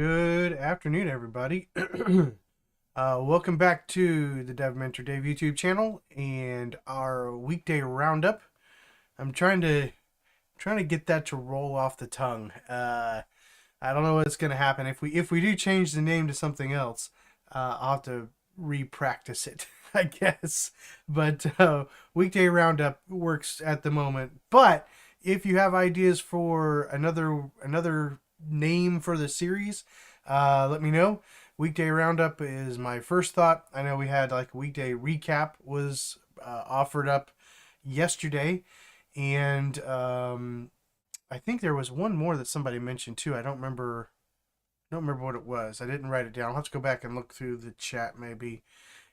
Good afternoon, everybody. Welcome back to the Dev Mentor Dave YouTube channel and our weekday roundup. I'm trying to get that to roll off the tongue. I don't know what's going to happen if we do change the name to something else. I'll have to re-practice it, I guess. But weekday roundup works at the moment. But if you have ideas for another name for the series, let me know. Weekday roundup is my first thought. I know we had like a weekday recap was offered up yesterday, and I think there was one more that somebody mentioned too. I don't remember what it was. I didn't write it down. I'll have to go back and look through the chat maybe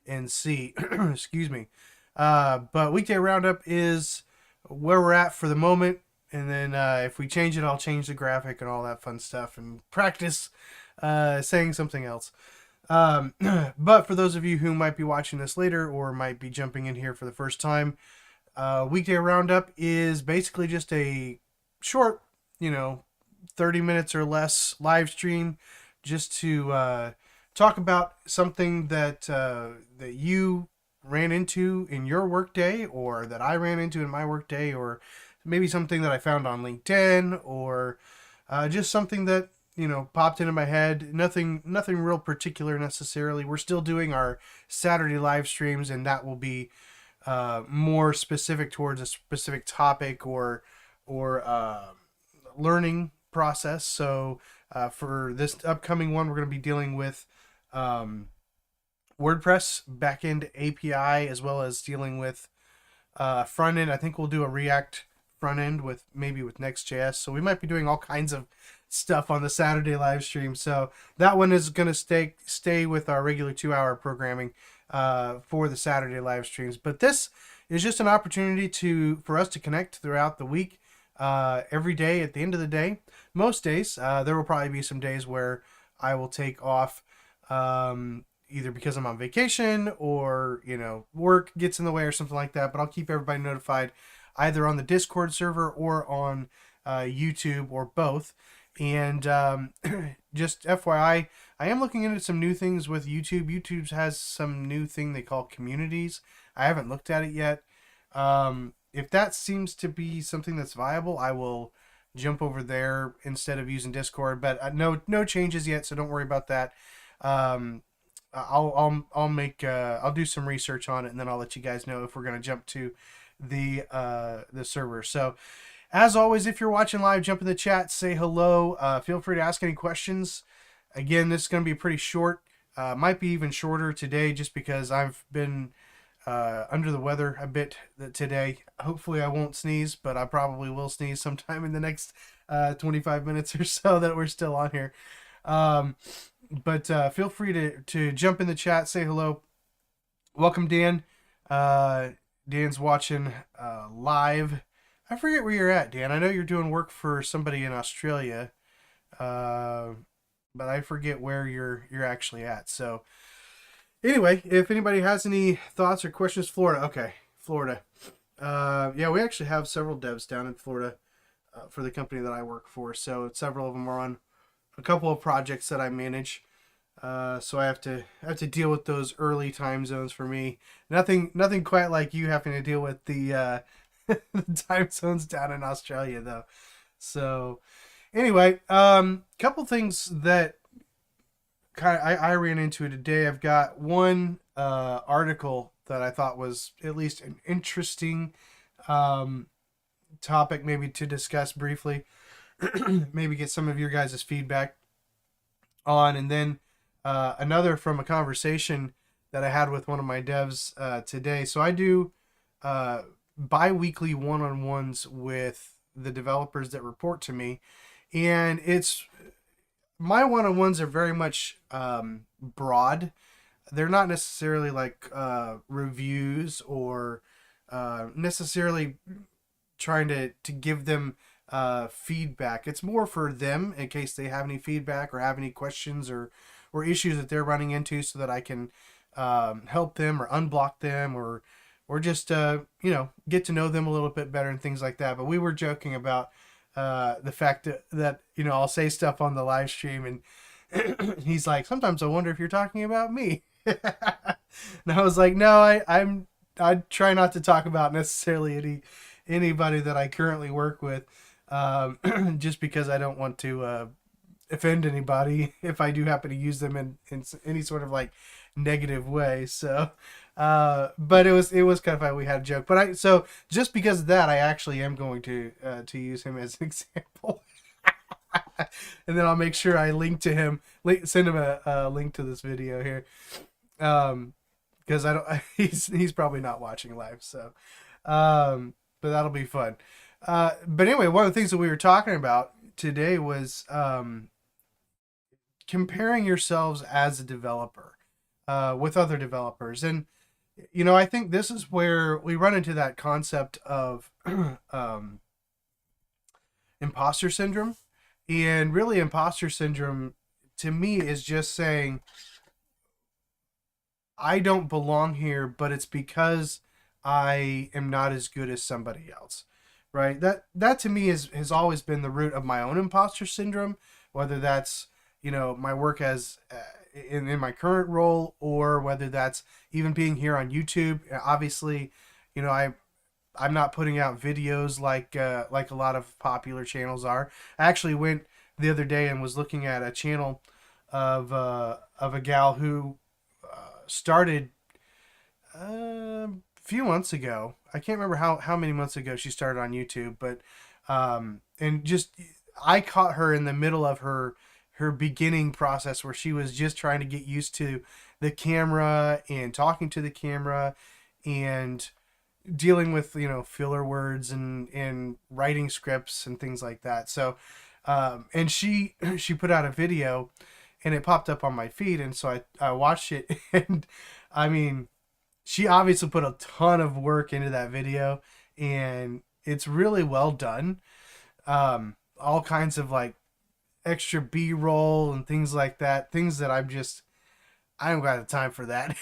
and see. Excuse me. But weekday roundup is where we're at for the moment. And then if we change it, I'll change the graphic and all that fun stuff and practice saying something else. But for those of you who might be watching this later or might be jumping in here for the first time, weekday roundup is basically just a short, 30 minutes or less live stream just to talk about something that you ran into in your workday or that I ran into in my workday, or maybe something that I found on LinkedIn, or just something that popped into my head. Nothing real particular necessarily. We're still doing our Saturday live streams, and that will be more specific towards a specific topic or learning process. So for this upcoming one, we're going to be dealing with WordPress backend API, as well as dealing with front end. I think we'll do a React front end with Next.js. So we might be doing all kinds of stuff on the Saturday live stream. So that one is going to stay with our regular 2-hour programming for the Saturday live streams. But this is just an opportunity for us to connect throughout the week. Every day at the end of the day. Most days, there will probably be some days where I will take off either because I'm on vacation or, work gets in the way or something like that. But I'll keep everybody notified either on the Discord server or on YouTube, or both. And just FYI, I am looking into some new things with YouTube. YouTube has some new thing they call communities. I haven't looked at it yet. If that seems to be something that's viable, I will jump over there instead of using Discord. But no changes yet, so don't worry about that. I'll do some research on it, and then I'll let you guys know if we're gonna jump to the server. So, as always, if you're watching live, jump in the chat, say hello. Feel free to ask any questions. Again, this is gonna be pretty short. Might be even shorter today, just because I've been under the weather a bit today. Hopefully I won't sneeze, but I probably will sneeze sometime in the next 25 minutes or so that we're still on here. But feel free to jump in the chat, say hello. Welcome, Dan. Dan's watching live. I forget where you're at, Dan. I know you're doing work for somebody in Australia, but I forget where you're actually at. So anyway, if anybody has any thoughts or questions, Florida. Okay, Florida. Yeah, we actually have several devs down in Florida for the company that I work for. So several of them are on a couple of projects that I manage. So I have to deal with those early time zones for me. Nothing quite like you having to deal with the the time zones down in Australia, though. So anyway, couple things that I ran into today. I've got one article that I thought was at least an interesting topic, maybe to discuss briefly, maybe get some of your guys' feedback on, and then another from a conversation that I had with one of my devs today. So I do bi-weekly one-on-ones with the developers that report to me, and my one-on-ones are very much broad. They're not necessarily like reviews or necessarily trying to give them feedback. It's more for them in case they have any feedback or have any questions or issues that they're running into, so that I can help them or unblock them or just get to know them a little bit better and things like that. But we were joking about the fact that I'll say stuff on the live stream, and He's like, sometimes I wonder if you're talking about me. And I was like, no, I try not to talk about necessarily anybody that I currently work with, just because I don't want to offend anybody if I do happen to use them in any sort of like negative way. So, but it was kind of funny. We had a joke, but so just because of that, I actually am going to use him as an example. And then I'll make sure I link to him, send him a link to this video here, because I don't. He's probably not watching live, so but that'll be fun. But anyway, one of the things that we were talking about today was comparing yourselves as a developer with other developers, and I think this is where we run into that concept of imposter syndrome. And really, imposter syndrome to me is just saying, I don't belong here, but it's because I am not as good as somebody else. Right? That to me has always been the root of my own imposter syndrome, whether that's, my work as in my current role, or whether that's even being here on YouTube. Obviously, I'm not putting out videos like a lot of popular channels are. I actually went the other day and was looking at a channel of a gal who started a few months ago. I can't remember how many months ago she started on YouTube, but and just I caught her in the middle of her beginning process where she was just trying to get used to the camera and talking to the camera and dealing with filler words and writing scripts and things like that. So and she put out a video and it popped up on my feed, and so I watched it. And I mean, she obviously put a ton of work into that video, and it's really well done. All kinds of like extra B-roll and things like that, things that I don't got the time for that.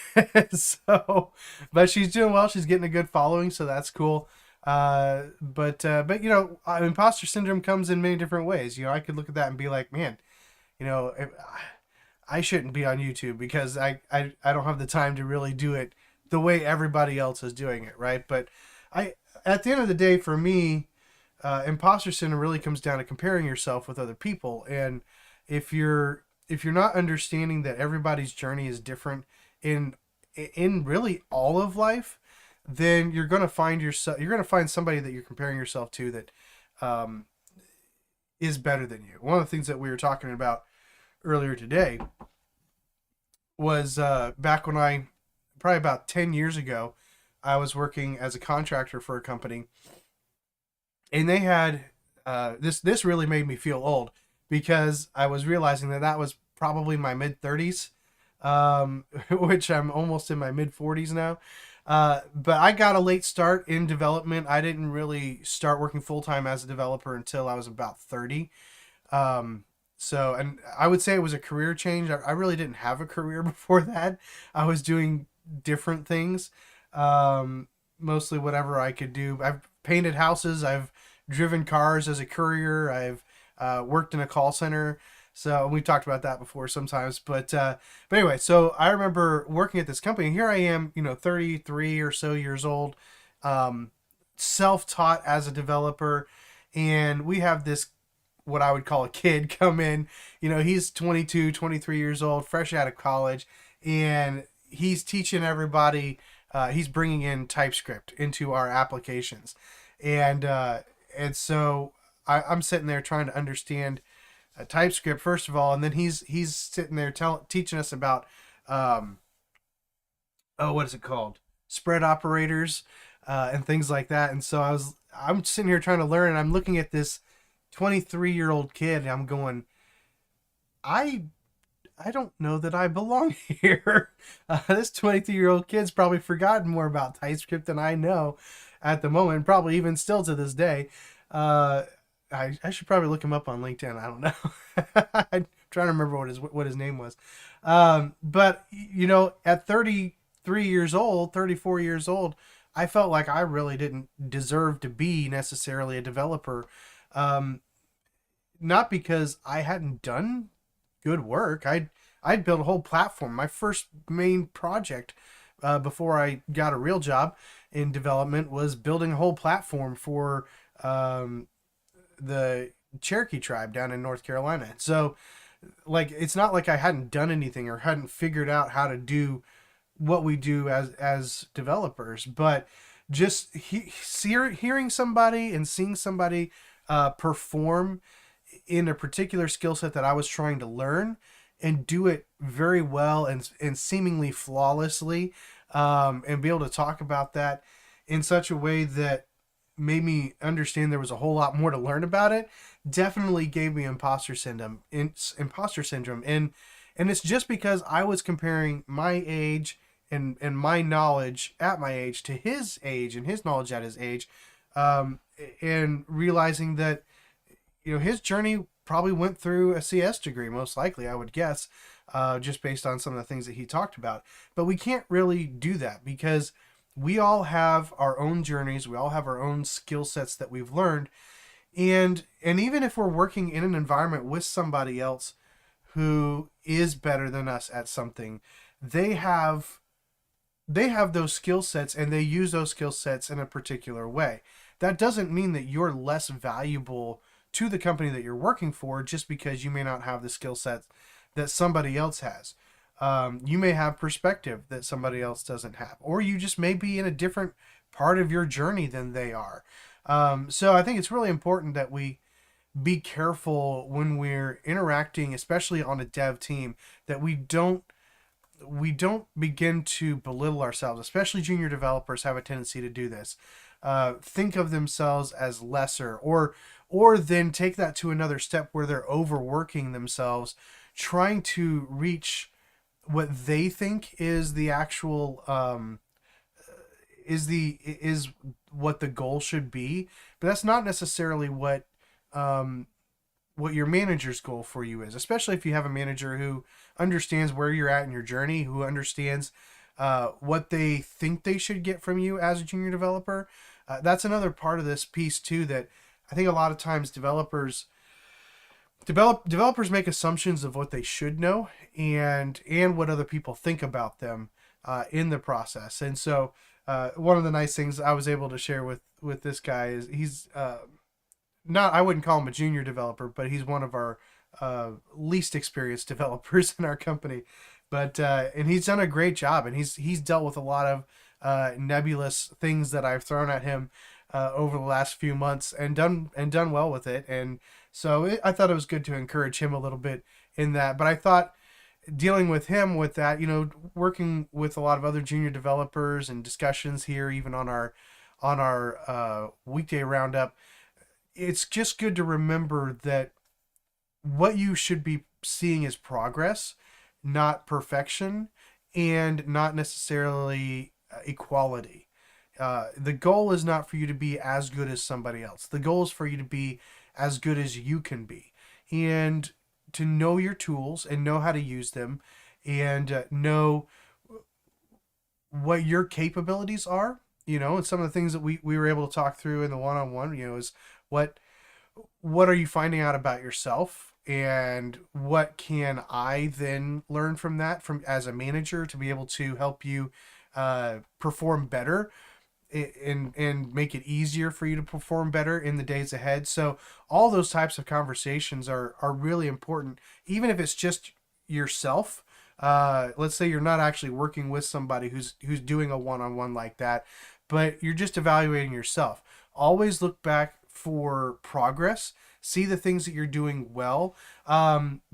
So, but she's doing well. She's getting a good following, so that's cool. But imposter syndrome comes in many different ways. I could look at that and be like, man, I shouldn't be on YouTube because I don't have the time to really do it the way everybody else is doing it, right? But at the end of the day, for me, imposter syndrome really comes down to comparing yourself with other people. And if you're not understanding that everybody's journey is different in really all of life, then you're going to find somebody that you're comparing yourself to that is better than you. One of the things that we were talking about earlier today was back when probably about 10 years ago, I was working as a contractor for a company, and they had this really made me feel old, because I was realizing that was probably my mid 30s, which I'm almost in my mid 40s now. But I got a late start in development. I didn't really start working full time as a developer until I was about 30. So, and I would say it was a career change. I really didn't have a career before that. I was doing different things, mostly whatever I could do. I've painted houses. I've driven cars as a courier. I've worked in a call center. So we've talked about that before sometimes, but anyway, so I remember working at this company. Here I am, 33 or so years old, self-taught as a developer, and we have this, what I would call a kid, come in. He's 22, 23 years old, fresh out of college, and he's teaching everybody. He's bringing in TypeScript into our applications, and so I'm sitting there trying to understand TypeScript first of all, and then he's sitting there teaching us about what is it called, spread operators, and things like that. And so I'm sitting here trying to learn, and I'm looking at this 23-year-old kid, and I'm going, I don't know that I belong here. This 23-year-old kid's probably forgotten more about TypeScript than I know at the moment, probably even still to this day. I should probably look him up on LinkedIn. I don't know. I'm trying to remember what his name was. But at 33 years old, 34 years old, I felt like I really didn't deserve to be necessarily a developer. Not because I hadn't done good work. I'd built a whole platform. My first main project before I got a real job in development was building a whole platform for um, the Cherokee tribe down in North Carolina. So, like, it's not like I hadn't done anything or hadn't figured out how to do what we do as developers, but just hearing somebody and seeing somebody perform in a particular skill set that I was trying to learn and do it very well and seemingly flawlessly, and be able to talk about that in such a way that made me understand there was a whole lot more to learn about it, definitely gave me imposter syndrome. And it's just because I was comparing my age and my knowledge at my age to his age and his knowledge at his age, um, and realizing that his journey probably went through a CS degree, most likely, I would guess, just based on some of the things that he talked about. But we can't really do that because we all have our own journeys. We all have our own skill sets that we've learned. And even if we're working in an environment with somebody else who is better than us at something, they have those skill sets and they use those skill sets in a particular way. That doesn't mean that you're less valuable to the company that you're working for just because you may not have the skill set that somebody else has. You may have perspective that somebody else doesn't have, or you just may be in a different part of your journey than they are. So I think it's really important that we be careful when we're interacting, especially on a dev team, that we don't begin to belittle ourselves. Especially junior developers have a tendency to do this. Think of themselves as lesser, or then take that to another step where they're overworking themselves, trying to reach what they think is the actual is what the goal should be, but that's not necessarily what your manager's goal for you is, especially if you have a manager who understands where you're at in your journey, who understands what they think they should get from you as a junior developer. That's another part of this piece too, that I think a lot of times developers make assumptions of what they should know and what other people think about them in the process. And so one of the nice things I was able to share with this guy is he's not, I wouldn't call him a junior developer, but he's one of our least experienced developers in our company. But and he's done a great job, and he's dealt with a lot of nebulous things that I've thrown at him over the last few months, and done well with it. And so I thought it was good to encourage him a little bit in that. But I thought dealing with him with that, working with a lot of other junior developers and discussions here, even on our weekday roundup, it's just good to remember that what you should be seeing is progress, not perfection, and not necessarily equality. The goal is not for you to be as good as somebody else. The goal is for you to be as good as you can be, and to know your tools and know how to use them, and know what your capabilities are. And some of the things that we were able to talk through in the one-on-one, is what are you finding out about yourself, and what can I then learn from that, from as a manager, to be able to help you perform better and make it easier for you to perform better in the days ahead. So all those types of conversations are really important, even if it's just yourself. Let's say you're not actually working with somebody who's doing a one-on-one like that, but you're just evaluating yourself. Always look back for progress. See the things that you're doing well.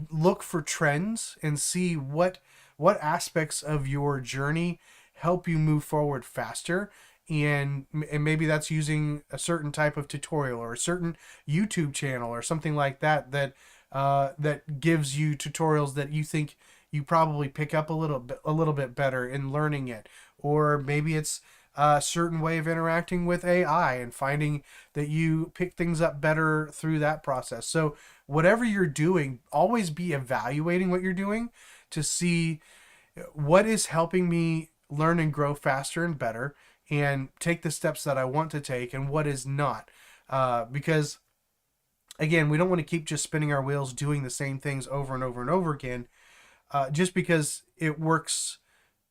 Look for trends and see what aspects of your journey help you move forward faster. And maybe that's using a certain type of tutorial or a certain YouTube channel or something like that that gives you tutorials that you think you probably pick up a little bit better in learning it. Or maybe it's a certain way of interacting with AI and finding that you pick things up better through that process. So whatever you're doing, always be evaluating what you're doing to see what is helping me learn and grow faster and better, and take the steps that I want to take, and what is not. Because again, we don't want to keep just spinning our wheels doing the same things over and over and over again, just because it works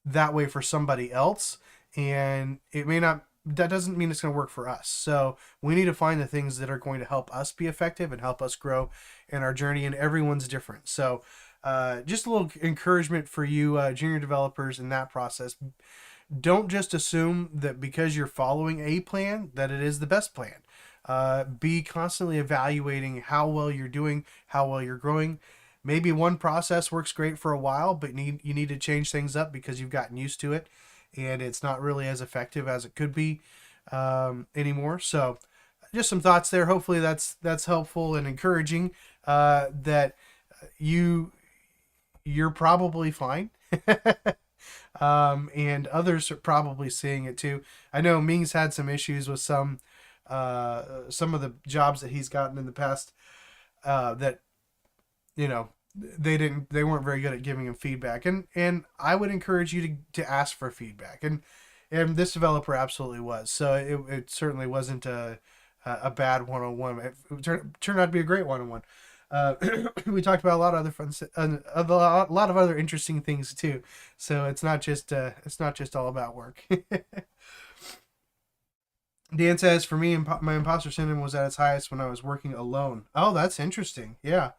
that way for somebody else, and it may not. That doesn't mean it's going to work for us. So we need to find the things that are going to help us be effective and help us grow in our journey. And everyone's different. So just a little encouragement for you junior developers in that process. Don't just assume that because you're following a plan that it is the best plan. Be constantly evaluating how well you're doing, how well you're growing. Maybe one process works great for a while, but you need to change things up because you've gotten used to it, and it's not really as effective as it could be anymore. So, just some thoughts there. Hopefully, that's helpful and encouraging. That you're probably fine. And others are probably seeing it too. I know Ming's had some issues with some of the jobs that he's gotten in the past, that you know they weren't very good at giving him feedback, and I would encourage you to ask for feedback, and this developer absolutely was. So it certainly wasn't a bad one-on-one. It turned out to be a great one-on-one. We talked about a lot of other fun, a lot of other interesting things too. So it's not just all about work. Dan says, for me, my imposter syndrome was at its highest when I was working alone. Oh, that's interesting. Yeah.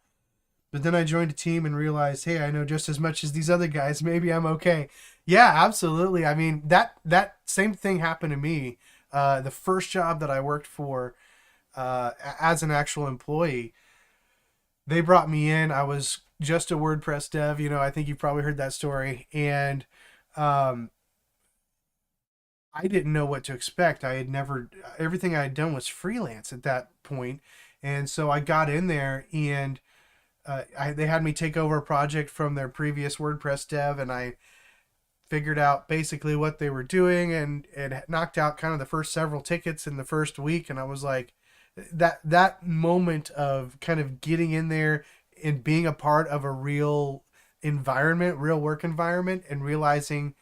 But then I joined a team and realized, hey, I know just as much as these other guys. Maybe I'm okay. Yeah, absolutely. I mean, that same thing happened to me. The first job that I worked for as an actual employee, they brought me in. I was just a WordPress dev. I think you've probably heard that story. And um, I didn't know what to expect. I had never, everything I had done was freelance at that point. And so I got in there, and they had me take over a project from their previous WordPress dev, and I figured out basically what they were doing, and it knocked out kind of the first several tickets in the first week. And I was like, that moment of kind of getting in there and being a part of a real environment, real work environment, and realizing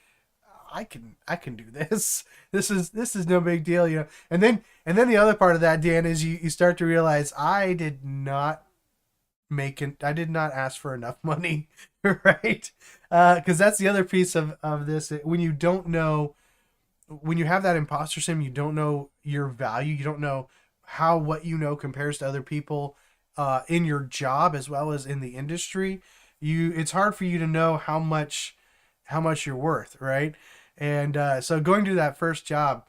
I can do this. This is no big deal. And then the other part of that, Dan, is you start to realize I did not ask for enough money, right? Because that's the other piece of this. When you don't know, when you have that imposter syndrome, you don't know your value. You don't know how what you know compares to other people in your job as well as in the industry. It's hard for you to know how much you're worth, right? And so going to that first job,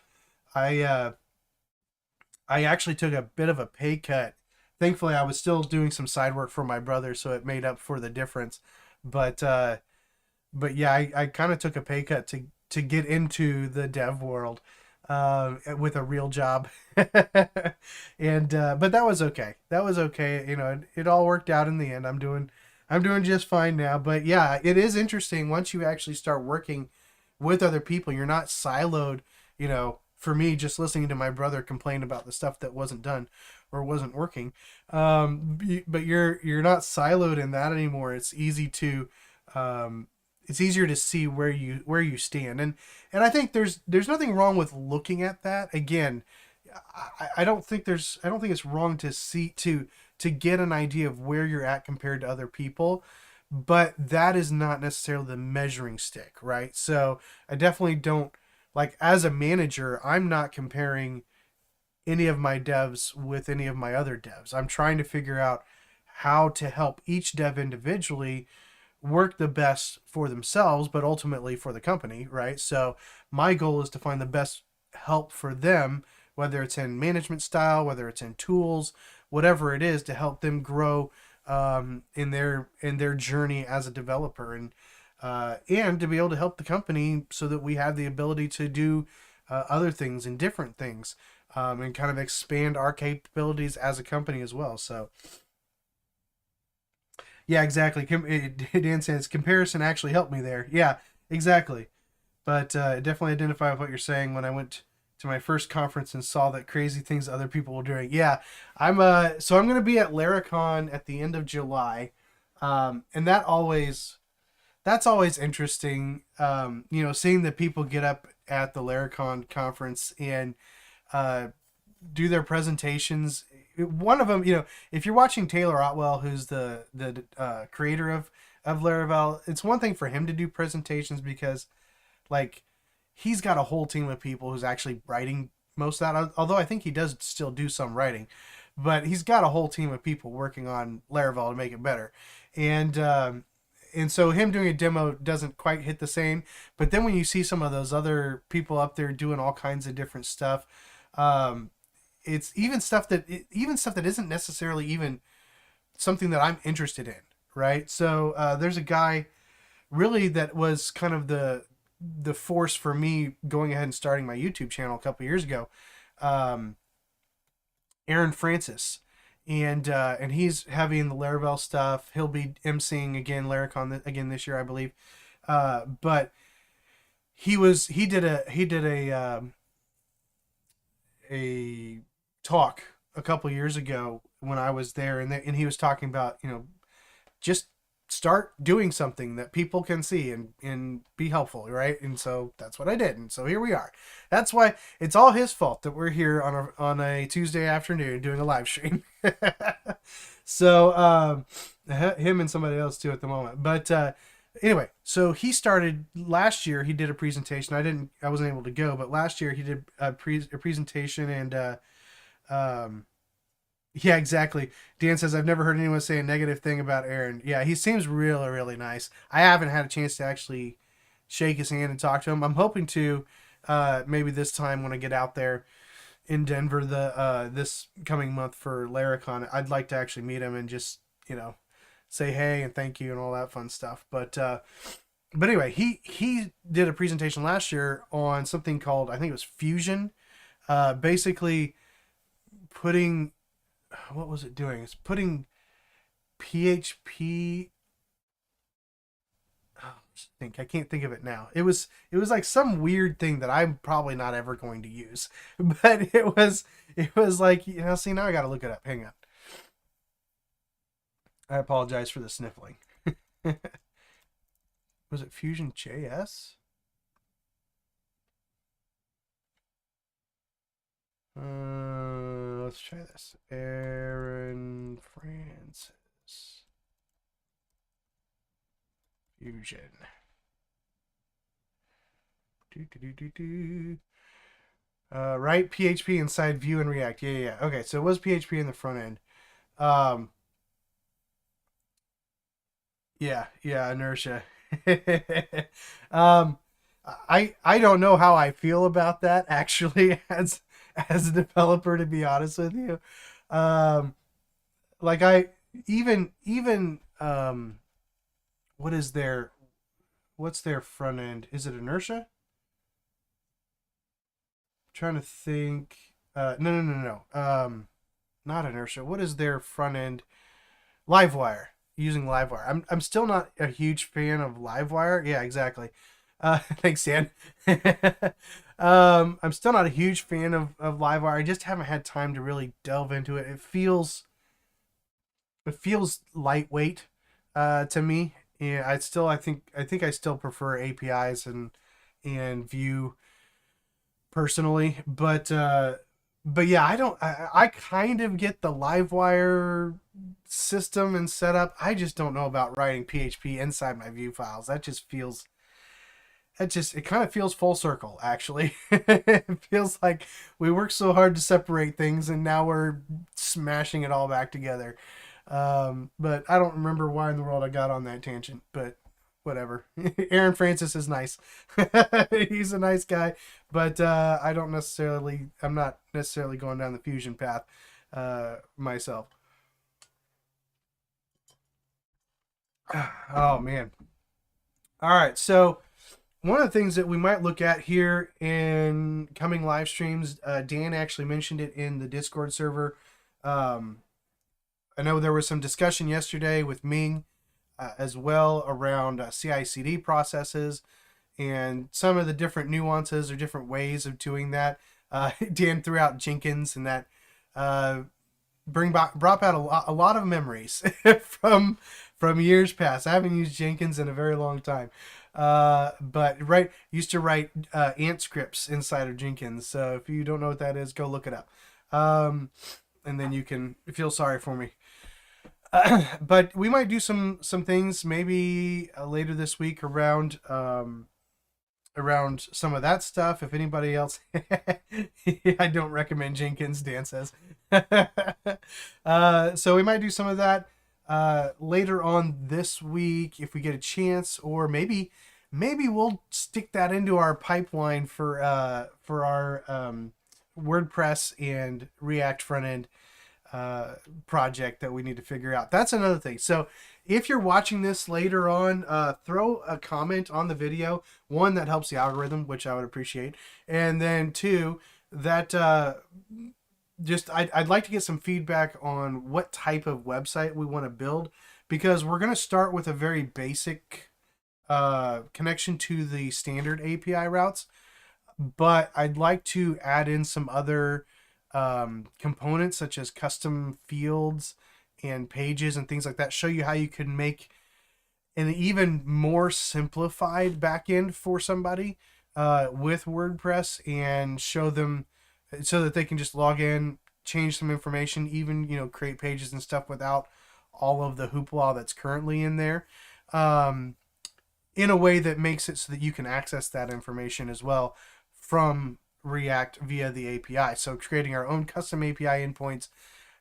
I I actually took a bit of a pay cut. Thankfully, I was still doing some side work for my brother, so it made up for the difference. But but yeah, I kind of took a pay cut to get into the dev world with a real job, and but that was okay. That was okay. It all worked out in the end. I'm doing just fine now. But yeah, it is interesting once you actually start working with other people. You're not siloed. For me, just listening to my brother complain about the stuff that wasn't done or wasn't working, but you're not siloed in that anymore. It's easier to see where you stand, and I think there's nothing wrong with looking at that. Again, I don't think it's wrong to see to get an idea of where you're at compared to other people, but that is not necessarily the measuring stick, right? So I definitely don't, like, as a manager, I'm not comparing any of my devs with any of my other devs. I'm trying to figure out how to help each dev individually work the best for themselves, but ultimately for the company, right? So my goal is to find the best help for them, whether it's in management style, whether it's in tools, whatever it is, to help them grow in their journey as a developer, and to be able to help the company so that we have the ability to do other things and different things, and kind of expand our capabilities as a company as well. So yeah, exactly. Dan says comparison actually helped me there. Yeah, exactly. But definitely identify with what you're saying when I went to my first conference and saw that crazy things other people were doing. Yeah, I'm going to be at Laracon at the end of July, and that's always interesting. Seeing the people get up at the Laracon conference and uh, do their presentations. one of them, if you're watching Taylor Otwell, who's the creator of Laravel, it's one thing for him to do presentations because like he's got a whole team of people who's actually writing most of that. Although I think he does still do some writing, but he's got a whole team of people working on Laravel to make it better, and so him doing a demo doesn't quite hit the same. But then when you see some of those other people up there doing all kinds of different stuff, um, it's even stuff that isn't necessarily even something that I'm interested in, right? So there's a guy really that was kind of the force for me going ahead and starting my YouTube channel a couple years ago. Um, Aaron Francis, and he's heavy in the Laravel stuff. He'll be emceeing again Laracon again this year, I believe. But he did a talk a couple years ago when I was there, and he was talking about just start doing something that people can see and be helpful, right? And so that's what I did, and so here we are. That's why it's all his fault that we're here on a Tuesday afternoon doing a live stream. So him and somebody else too at the moment, but anyway, so he started last year. He did a presentation. I wasn't able to go, but last year he did a presentation, and um, yeah, exactly. Dan says, I've never heard anyone say a negative thing about Aaron. Yeah, he seems really, really nice. I haven't had a chance to actually shake his hand and talk to him. I'm hoping to maybe this time when I get out there in Denver this coming month for Laracon. I'd like to actually meet him and just, say hey and thank you and all that fun stuff. But anyway, he did a presentation last year on something called, I think it was Fusion. Basically putting, what was it doing? It's putting PHP. I can't think of it now. It was like some weird thing that I'm probably not ever going to use, but it was like, see, now I got to look it up. Hang on. I apologize for the sniffling. Was it Fusion JS? Let's try this. Aaron Francis. Fusion. Right, PHP inside Vue and React. Yeah. Okay, so it was PHP in the front end. Um, yeah, inertia. um, I don't know how I feel about that actually as a developer, to be honest with you. Um, like I even what is what's their front end? Is it inertia? I'm trying to think. No. Not inertia. What is their front end? Livewire. Using Livewire. I'm still not a huge fan of Livewire. Yeah, exactly. Thanks, Dan. I'm still not a huge fan of Livewire. I just haven't had time to really delve into it. It feels lightweight to me. Yeah, I think I still prefer APIs and Vue personally, but yeah, I kind of get the Livewire system and setup. I just don't know about writing PHP inside my Vue files. It kind of feels full circle, actually. It feels like we worked so hard to separate things and now we're smashing it all back together. But I don't remember why in the world I got on that tangent, but whatever. Aaron Francis is nice. He's a nice guy, but I'm not necessarily going down the Fusion path myself. Oh man. All right, so one of the things that we might look at here in coming live streams, Dan actually mentioned it in the Discord server. Um, I know there was some discussion yesterday with Ming as well around CI/CD processes and some of the different nuances or different ways of doing that. Dan threw out Jenkins, and that uh, brought out a lot of memories from years past. I haven't used Jenkins in a very long time, but used to write ant scripts inside of Jenkins. So if you don't know what that is, go look it up. and then you can feel sorry for me. But we might do some things maybe later this week around around some of that stuff. If anybody else, I don't recommend Jenkins. Dan says. So we might do some of that later on this week if we get a chance, or maybe we'll stick that into our pipeline for our WordPress and React front end project that we need to figure out. That's another thing. So if you're watching this later on, throw a comment on the video. One, that helps the algorithm, which I would appreciate. And then two, that I'd like to get some feedback on what type of website we want to build, because we're going to start with a very basic connection to the standard API routes. But I'd like to add in some other components such as custom fields and pages and things like that. Show you how you can make an even more simplified backend for somebody with WordPress, and show them so that they can just log in, change some information, even create pages and stuff without all of the hoopla that's currently in there, in a way that makes it so that you can access that information as well from React via the API. So creating our own custom API endpoints,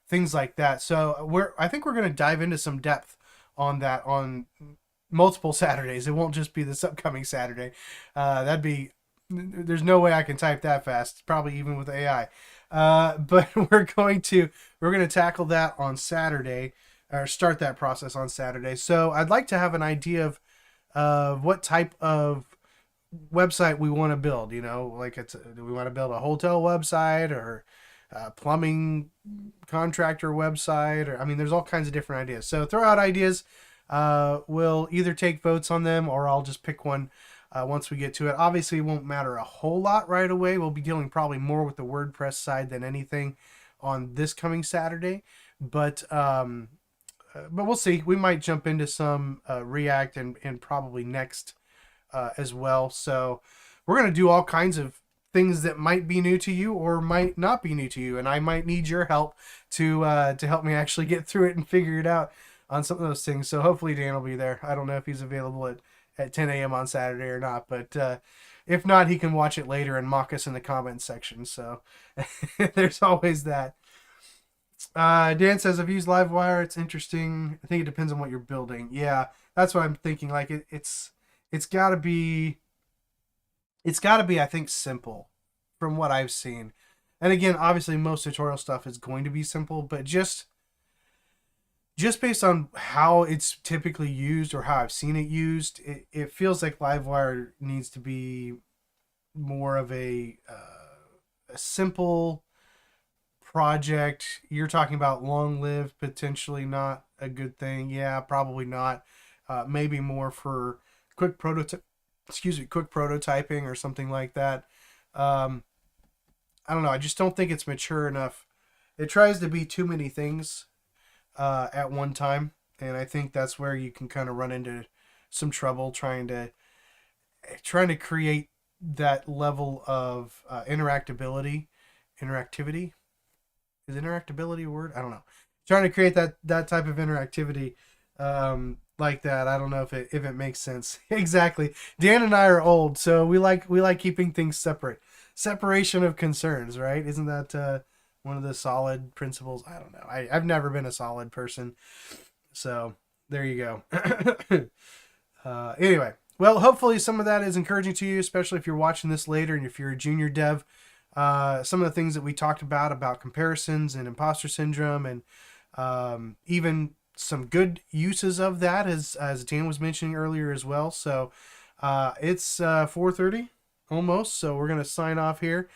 things like that. So I think we're going to dive into some depth on that on multiple Saturdays. It won't just be this upcoming Saturday. There's no way I can type that fast, probably even with AI. But we're going to tackle that on Saturday, or start that process on Saturday. So I'd like to have an idea of what type of website we want to build. Do we want to build a hotel website, or a plumbing contractor website, or there's all kinds of different ideas. So throw out ideas. We'll either take votes on them, or I'll just pick one once we get to it. Obviously, it won't matter a whole lot right away. We'll be dealing probably more with the WordPress side than anything on this coming Saturday, but we'll see. We might jump into some React and probably Next as well. So we're going to do all kinds of things that might be new to you or might not be new to you, and I might need your help to help me actually get through it and figure it out on some of those things. So hopefully Dan will be there. I don't know if he's available at 10 a.m. on Saturday or not, but if not, he can watch it later and mock us in the comments section. So there's always that. Dan says, I've used Livewire. It's interesting. I think it depends on what you're building. Yeah, that's what I'm thinking. Like it's gotta be, I think, simple from what I've seen. And again, obviously most tutorial stuff is going to be simple, but just based on how it's typically used or how I've seen it used, it feels like Livewire needs to be more of a simple project. You're talking about long-lived, potentially not a good thing. Yeah, probably not. Maybe more for quick prototyping or something like that. I don't know. I just don't think it's mature enough. It tries to be too many things at one time, and I think that's where you can kind of run into some trouble trying to create that level of interactivity. Is interactability a word? I don't know. Trying to create that type of interactivity like that. I don't know if it makes sense. Exactly. Dan and I are old, so we like keeping things separate. Separation of concerns, right? Isn't that one of the solid principles? I don't know. I've never been a solid person, so there you go. Anyway, well, hopefully some of that is encouraging to you, especially if you're watching this later and if you're a junior dev. Some of the things that we talked about comparisons and imposter syndrome, and even some good uses of that, as Dan was mentioning earlier as well. So it's 4:30 almost, so we're gonna sign off here.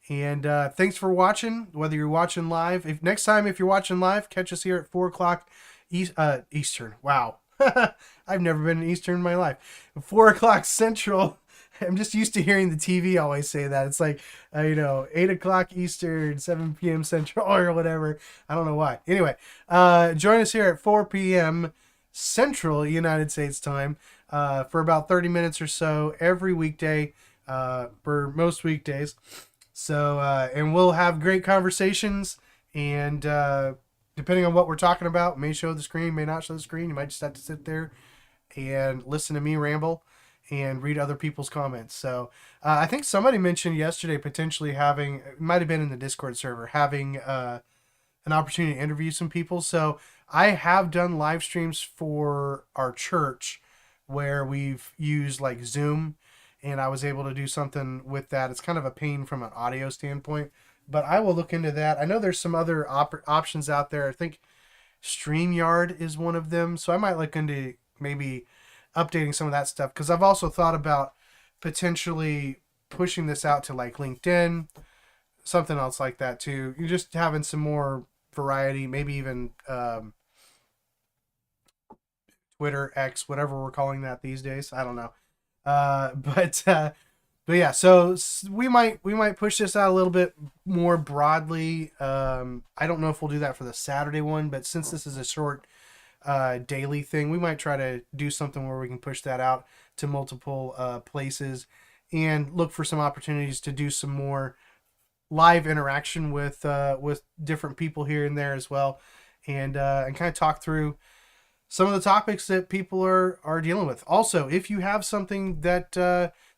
And thanks for watching, whether you're watching live. If you're watching live, catch us here at 4 o'clock Eastern. Wow. I've never been in Eastern in my life. 4 o'clock Central. I'm just used to hearing the TV always say that. It's like, 8 o'clock Eastern, 7 p.m. Central, or whatever. I don't know why. Anyway, join us here at 4 p.m. Central United States time for about 30 minutes or so every weekday, for most weekdays. So, and we'll have great conversations and depending on what we're talking about, may show the screen, may not show the screen. You might just have to sit there and listen to me ramble and read other people's comments. So I think somebody mentioned yesterday potentially having, it might have been in the Discord server, having an opportunity to interview some people. So I have done live streams for our church where we've used like Zoom, and I was able to do something with that. It's kind of a pain from an audio standpoint, but I will look into that. I know there's some other options out there. I think StreamYard is one of them. So I might look into maybe updating some of that stuff, because I've also thought about potentially pushing this out to like LinkedIn, something else like that too. You're just having some more variety, maybe even Twitter, X, whatever we're calling that these days. I don't know. But yeah, so we might push this out a little bit more broadly. I don't know if we'll do that for the Saturday one, but since this is a short daily thing, we might try to do something where we can push that out to multiple places and look for some opportunities to do some more live interaction with different people here and there as well, and kind of talk through some of the topics that people are dealing with. Also, if you have something that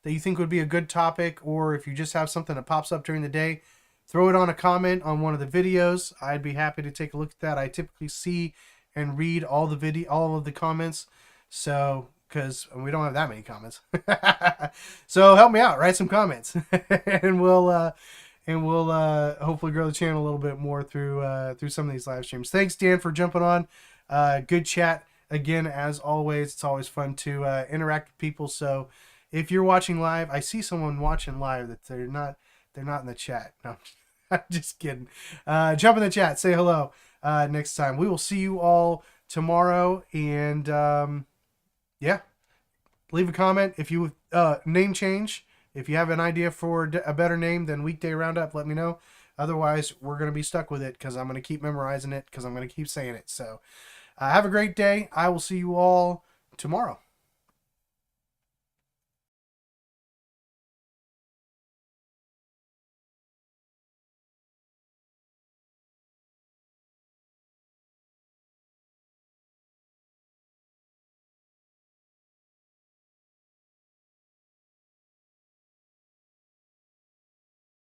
you think would be a good topic, or if you just have something that pops up during the day, throw it on a comment on one of the videos. I'd be happy to take a look at that. I typically see and read all of the comments, so because we don't have that many comments. So help me out, write some comments, and we'll hopefully grow the channel a little bit more through some of these live streams. Thanks, Dan, for jumping on. Good chat again, as always. It's always fun to interact with people. So if you're watching live, I see someone watching live that they're not in the chat. No, I'm just kidding. Jump in the chat, say hello. Next time we will see you all tomorrow, and yeah, leave a comment if you name change. If you have an idea for a better name than Weekday Roundup, let me know. Otherwise, we're going to be stuck with it because I'm going to keep memorizing it because I'm going to keep saying it. So have a great day. I will see you all tomorrow.